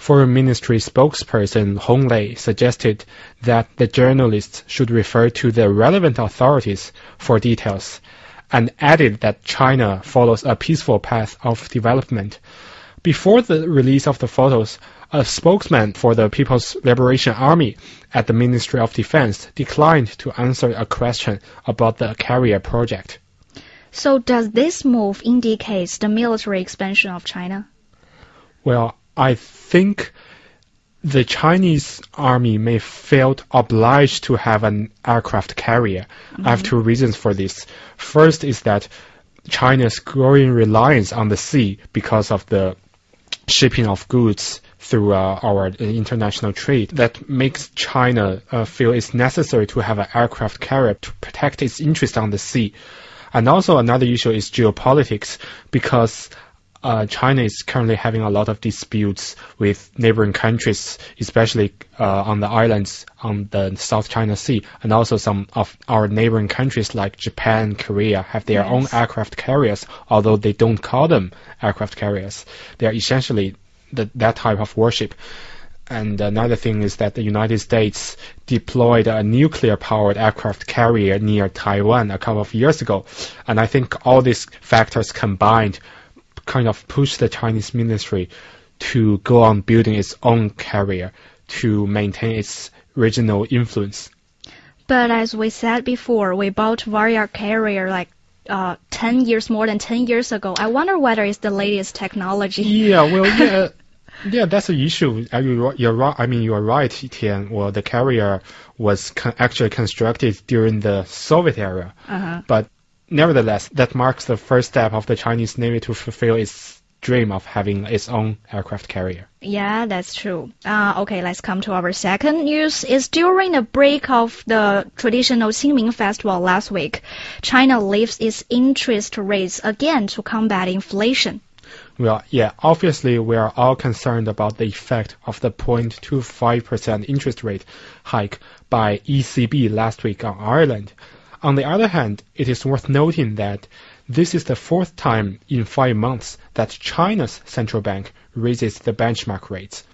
Foreign Ministry spokesperson Hong Lei suggested that the journalists should refer to the relevant authorities for details, and added that China follows a peaceful path of development. Before the release of the photos, a spokesman for the People's Liberation Army at the Ministry of Defense declined to answer a question about the carrier project. So does this move indicate the military expansion of China? Well, I think the Chinese army may feel obliged to have an aircraft carrier. I have two reasons for this. First is that China's growing reliance on the sea because of the shipping of goods through our international trade, that makes China feel it's necessary to have an aircraft carrier to protect its interest on the sea. And also another issue is geopolitics, because China is currently having a lot of disputes with neighboring countries, especially on the islands on the South China Sea, and also some of our neighboring countries like Japan, Korea have their own aircraft carriers, although they don't call them aircraft carriers. They are essentially that type of warship. And another thing is that the United States deployed a nuclear-powered aircraft carrier near Taiwan a couple of years ago. And I think all these factors combined kind of push the Chinese ministry to go on building its own carrier to maintain its regional influence. But as we said before, we bought Ruiyao carrier like more than 10 years ago. I wonder whether it's the latest technology. Yeah, that's an issue. You're right. I mean, you're right, Tian. Well, the carrier was actually constructed during the Soviet era. But nevertheless, that marks the first step of the Chinese Navy to fulfill its dream of having its own aircraft carrier. Yeah, that's true. Okay, let's come to our second news. It's during the break of the traditional Xinyu festival last week, China lifts its interest rates again to combat inflation. Well, yeah, obviously we are all concerned about the effect of the 0.25% interest rate hike by ECB last week on Ireland. On the other hand, it is worth noting that this is the fourth time in 5 months that China's central bank raises the benchmark rates.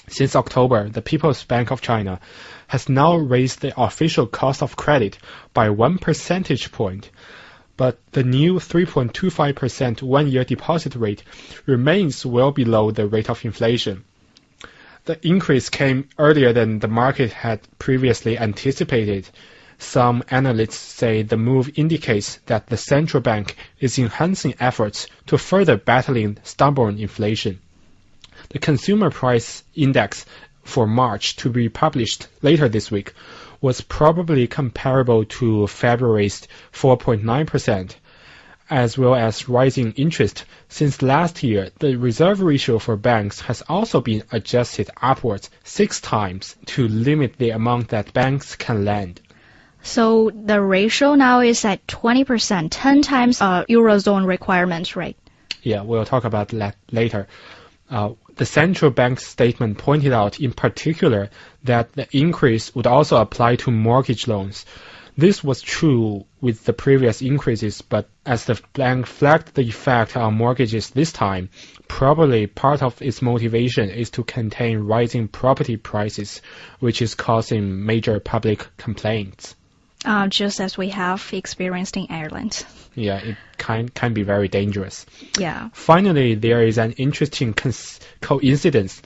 Since October, the People's Bank of China has now raised the official cost of credit by 1 percentage point. But the new 3.25% one-year deposit rate remains well below the rate of inflation. The increase came earlier than the market had previously anticipated. Some analysts say the move indicates that the central bank is enhancing efforts to further battling stubborn inflation. The consumer price index for March, to be published later this week, was probably comparable to February's 4.9%, as well as rising interest. Since last year, the reserve ratio for banks has also been adjusted upwards 6 times to limit the amount that banks can lend. So the ratio now is at 20%, 10 times Eurozone requirement rate. Yeah, we'll talk about that later. The central bank's statement pointed out in particular that the increase would also apply to mortgage loans. This was true with the previous increases, but as the bank flagged the effect on mortgages this time, probably part of its motivation is to contain rising property prices, which is causing major public complaints. Just as we have experienced in Ireland. Yeah, it can be very dangerous. Yeah. Finally, there is an interesting coincidence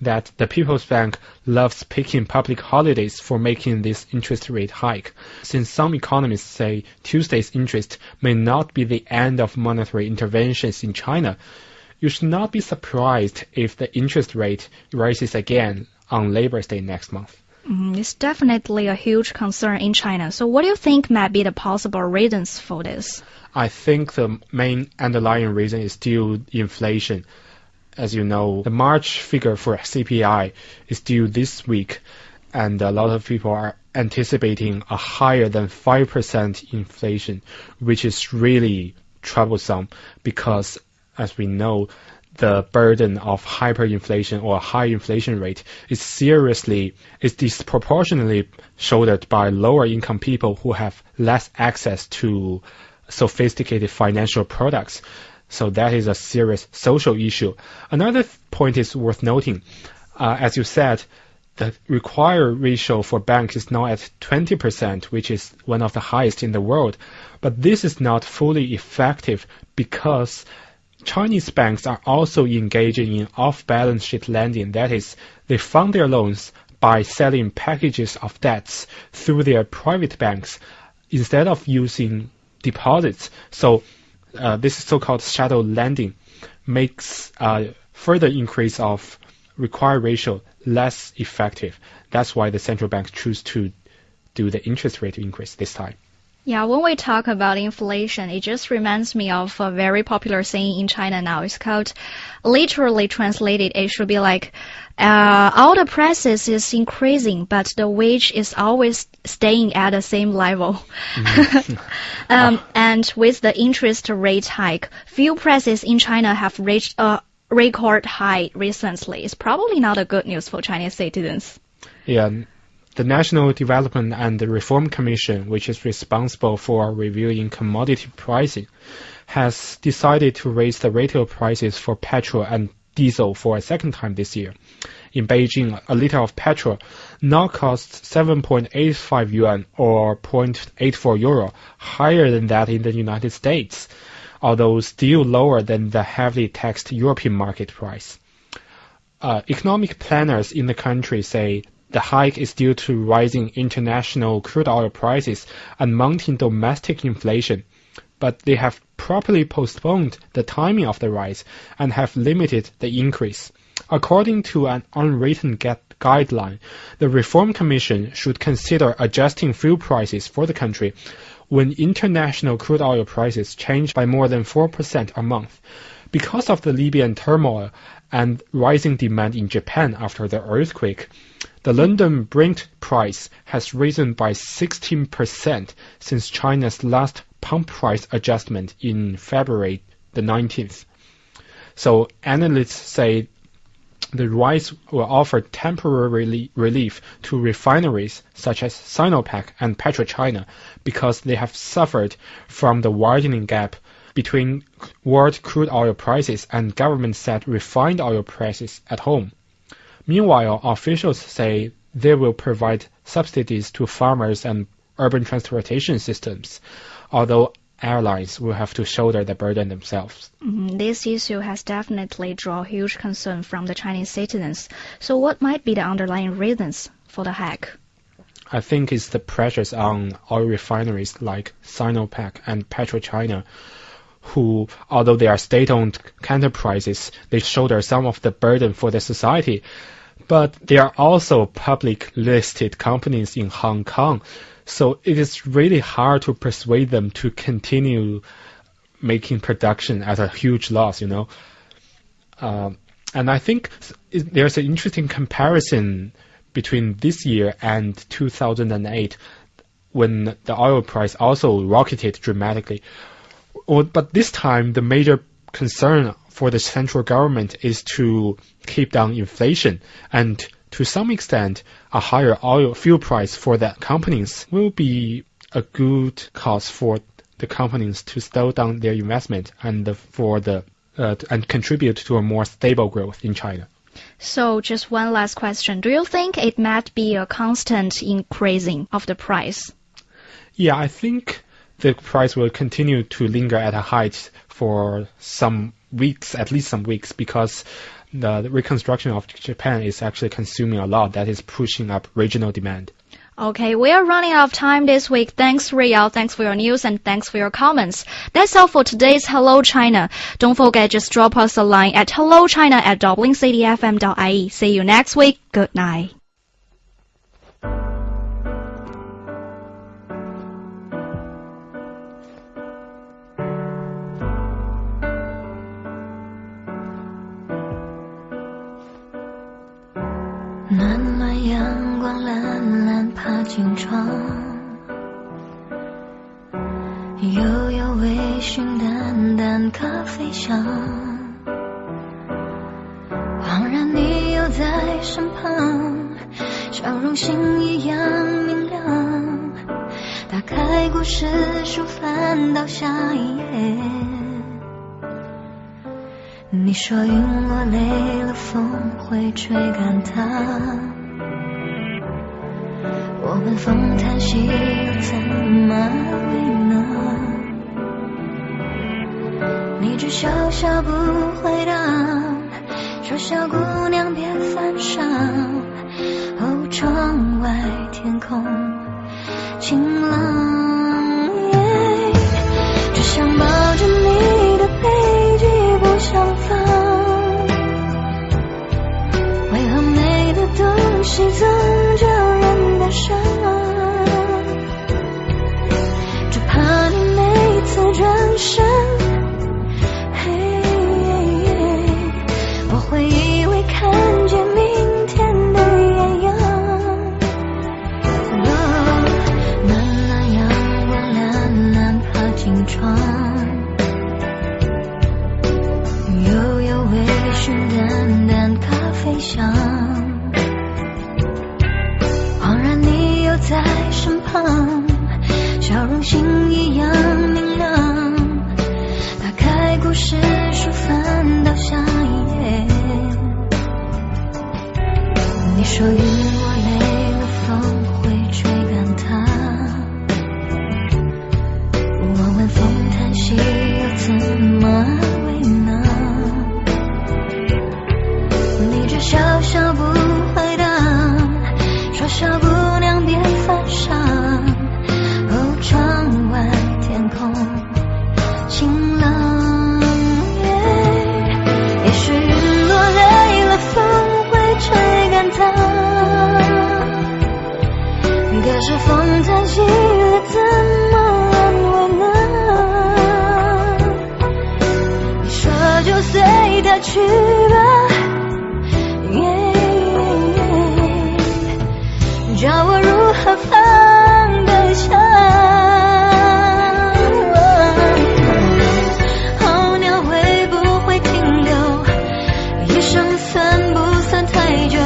that the People's Bank loves picking public holidays for making this interest rate hike. Since some economists say Tuesday's interest may not be the end of monetary interventions in China, you should not be surprised if the interest rate rises again on Labor Day next month. It's definitely a huge concern in China. So what do you think might be the possible reasons for this? I think the main underlying reason is still inflation. As you know, the March figure for CPI is due this week, and a lot of people are anticipating a higher than 5% inflation, which is really troublesome because, as we know, the burden of hyperinflation or high inflation rate is disproportionately shouldered by lower income people who have less access to sophisticated financial products. So that is a serious social issue. Another point is worth noting. As you said, the required ratio for banks is now at 20%, which is one of the highest in the world. But this is not fully effective because Chinese banks are also engaging in off-balance sheet lending. That is, they fund their loans by selling packages of debts through their private banks instead of using deposits. So this so-called shadow lending makes further increase of required ratio less effective. That's why the central bank choose to do the interest rate increase this time. Yeah, when we talk about inflation, it just reminds me of a very popular saying in China now. It's called, literally translated, it should be like, all the prices is increasing, but the wage is always staying at the same level. And with the interest rate hike, fuel prices in China have reached a record high recently. It's probably not a good news for Chinese citizens. Yeah, the National Development and Reform Commission, which is responsible for reviewing commodity pricing, has decided to raise the retail prices for petrol and diesel for a second time this year. In Beijing, a liter of petrol now costs 7.85 yuan or 0.84 euro, higher than that in the United States, although still lower than the heavily taxed European market price. Economic planners in the country say the hike is due to rising international crude oil prices and mounting domestic inflation, but they have properly postponed the timing of the rise and have limited the increase. According to an unwritten guideline, the Reform Commission should consider adjusting fuel prices for the country when international crude oil prices change by more than 4% a month. Because of the Libyan turmoil and rising demand in Japan after the earthquake, the London Brent price has risen by 16% since China's last pump price adjustment in February the 19th. So analysts say the rise will offer temporary relief to refineries such as Sinopec and PetroChina because they have suffered from the widening gap between world crude oil prices and government-set refined oil prices at home. Meanwhile, officials say they will provide subsidies to farmers and urban transportation systems, although airlines will have to shoulder the burden themselves. This issue has definitely drawn huge concern from the Chinese citizens. So what might be the underlying reasons for the hike? I think it's the pressures on oil refineries like Sinopec and PetroChina, who, although they are state-owned enterprises, they shoulder some of the burden for the society. But they are also public listed companies in Hong Kong, so it is really hard to persuade them to continue making production at a huge loss, you know. And I think there's an interesting comparison between this year and 2008, when the oil price also rocketed dramatically. But this time, the major concern for the central government is to keep down inflation, and to some extent, a higher oil fuel price for the companies will be a good cause for the companies to slow down their investment and and contribute to a more stable growth in China. So, just one last question: do you think it might be a constant increasing of the price? Yeah, I think the price will continue to linger at a height for some weeks, at least some weeks, because the reconstruction of Japan is actually consuming a lot. That is pushing up regional demand. Okay, we are running out of time this week. Thanks, Ruiyao. Thanks for your news and thanks for your comments. That's all for today's Hello China. Don't forget, just drop us a line at hellochina@dublincitfm.ie. See you next week. Good night.暖暖阳光懒懒爬进窗，悠悠微醺淡淡咖啡香，恍然你又在身旁，笑容星一样明亮，打开故事书翻到下一页，你说云落累了风会吹干它，我们风叹息又怎么为呢？你只笑笑不回答，说小姑娘别犯傻。哦，窗外天空晴朗，只想抱着你的背脊不想放。为何美的东西总叫人感伤？只怕你每次转身，我会以为看见明天的艳阳。暖暖阳光懒懒爬进窗，悠悠微醺淡淡咖啡香。恍然你又在身旁，笑容星一样明亮。打开故事书翻到下一页，你说云落累了风会吹干它，我问风叹息又怎么为呢？你只笑笑不回答，说小姑娘别犯傻。哦，窗外天空晴朗，也许云落累了风会吹干它，可是风叹息了怎么安慰呢？你说就随它去吧，叫我如何放得下？候鸟会不会停留？一生算不算太久？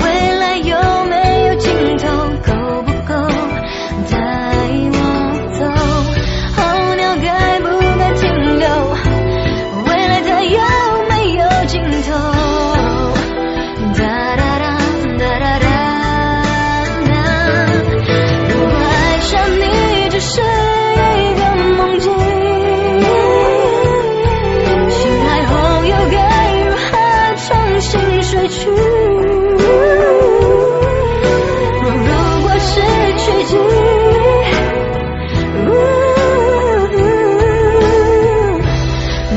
未来有没有尽头？够不够带我走？候鸟该不该停留？未来它有没有尽头？哒哒哒哒哒哒。只是一个梦境，醒来后又该如何重新睡去？如果失去记忆，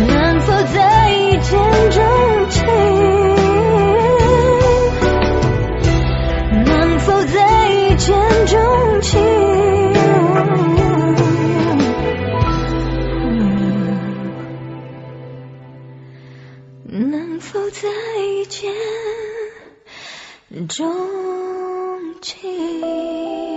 能否再一见钟情？能否再一见钟情？能否再一见钟情？